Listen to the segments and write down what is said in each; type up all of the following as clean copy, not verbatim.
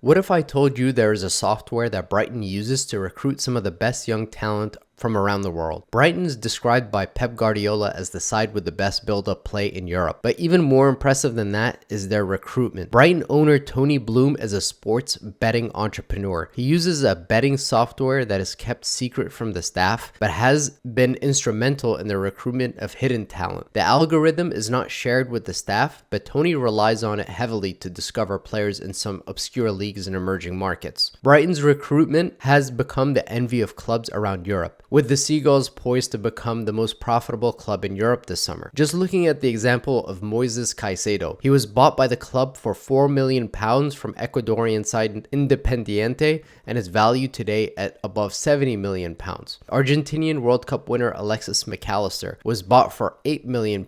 What if I told you there is a software that Brighton uses to recruit some of the best young talent from around the world? Brighton is described by Pep Guardiola as the side with the best build-up play in Europe. But even more impressive than that is their recruitment. Brighton owner Tony Bloom is a sports betting entrepreneur. He uses a betting software that is kept secret from the staff, but has been instrumental in the recruitment of hidden talent. The algorithm is not shared with the staff, but Tony relies on it heavily to discover players in some obscure leagues and emerging markets. Brighton's recruitment has become the envy of clubs around Europe, with the Seagulls poised to become the most profitable club in Europe this summer. Just looking at the example of Moises Caicedo, he was bought by the club for £4 million from Ecuadorian side Independiente and is valued today at above £70 million. Argentinian World Cup winner Alexis McAllister was bought for £8 million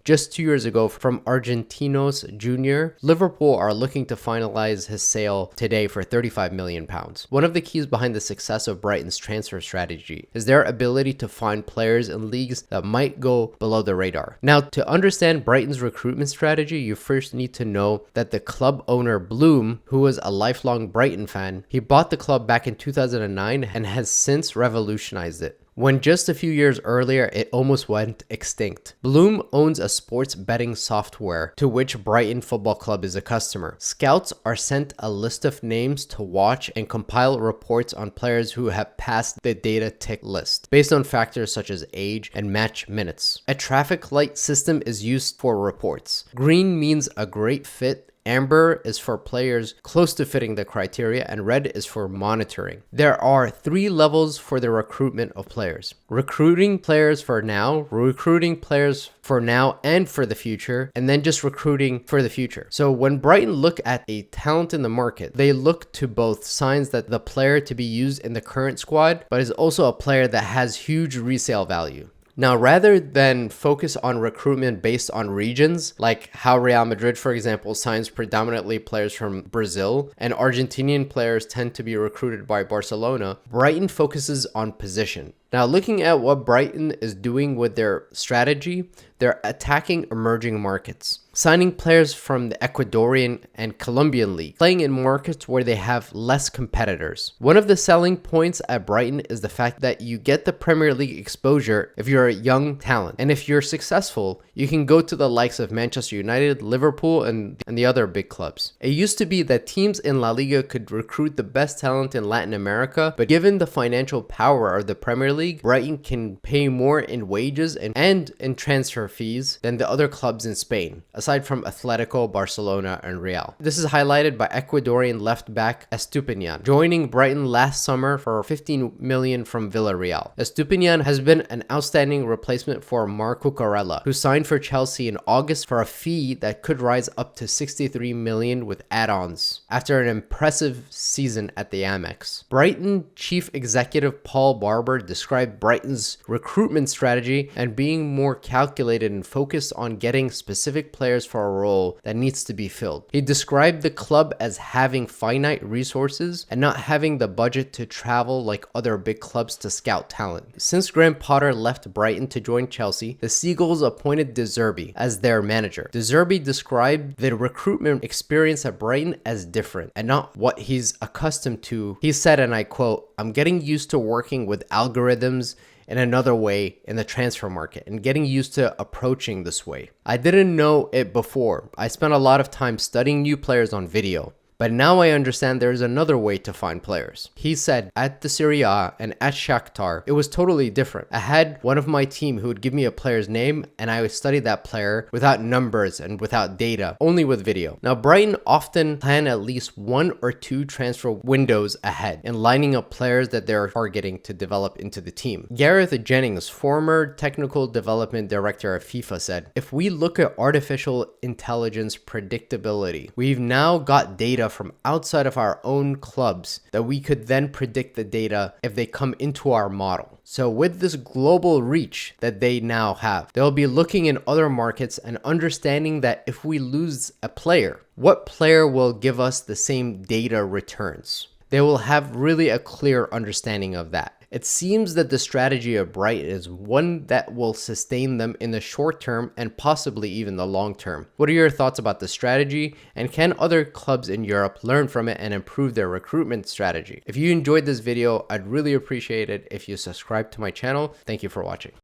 just 2 years ago from Argentinos Jr. Liverpool are looking to finalize his sale today for £35 million. One of the keys behind the success of Brighton's transfer strategy is their ability to find players in leagues that might go below the radar. Now, to understand Brighton's recruitment strategy, you first need to know that the club owner Bloom, who was a lifelong Brighton fan, he bought the club back in 2009 and has since revolutionized it, when just a few years earlier it almost went extinct. Bloom owns a sports betting software to which Brighton Football Club is a customer. Scouts are sent a list of names to watch and compile reports on players who have passed the data tick list, based on factors such as age and match minutes. A traffic light system is used for reports. Green means a great fit, amber is for players close to fitting the criteria, and red is for monitoring. There are 3 levels for the recruitment of players: recruiting players for now, recruiting players for now and for the future, and then just recruiting for the future. So when Brighton look at a talent in the market, they look to both signs that the player to be used in the current squad, but is also a player that has huge resale value. Now, rather than focus on recruitment based on regions, like how Real Madrid, for example, signs predominantly players from Brazil, and Argentinian players tend to be recruited by Barcelona, Brighton focuses on position. Now, looking at what Brighton is doing with their strategy, they're attacking emerging markets, signing players from the Ecuadorian and Colombian league, playing in markets where they have less competitors. One of the selling points at Brighton is the fact that you get the Premier League exposure if you're a young talent. And if you're successful, you can go to the likes of Manchester United, Liverpool, and the other big clubs. It used to be that teams in La Liga could recruit the best talent in Latin America, but given the financial power of the Premier League, Brighton can pay more in wages and in transfer fees than the other clubs in Spain, aside from Atletico, Barcelona, and Real. This is highlighted by Ecuadorian left back Estupiñán, joining Brighton last summer for $15 million from Villarreal. Estupiñán has been an outstanding replacement for Marc Cucurella, who signed for Chelsea in August for a fee that could rise up to $63 million with add-ons after an impressive season at the Amex. Brighton chief executive Paul Barber described Brighton's recruitment strategy and being more calculated and focused on getting specific players for a role that needs to be filled. He described the club as having finite resources and not having the budget to travel like other big clubs to scout talent. Since Graham Potter left Brighton to join Chelsea, the Seagulls appointed De Zerbi as their manager. De Zerbi described the recruitment experience at Brighton as different and not what he's accustomed to. He said, and I quote, "I'm getting used to working with algorithms in another way in the transfer market and getting used to approaching this way. I didn't know it before. I spent a lot of time studying new players on video. But now I understand there's another way to find players." He said, "At the Serie A and at Shakhtar, it was totally different. I had one of my team who would give me a player's name and I would study that player without numbers and without data, only with video." Now, Brighton often plan at least 1 or 2 transfer windows ahead in lining up players that they're targeting to develop into the team. Gareth Jennings, former technical development director at FIFA, said, "If we look at artificial intelligence predictability, we've now got data from outside of our own clubs that we could then predict the data if they come into our model. So with this global reach that they now have, they'll be looking in other markets and understanding that if we lose a player, what player will give us the same data returns? They will have really a clear understanding of that. It seems that the strategy of Brighton is one that will sustain them in the short term and possibly even the long term. What are your thoughts about the strategy, and can other clubs in Europe learn from it and improve their recruitment strategy? If you enjoyed this video, I'd really appreciate it if you subscribe to my channel. Thank you for watching.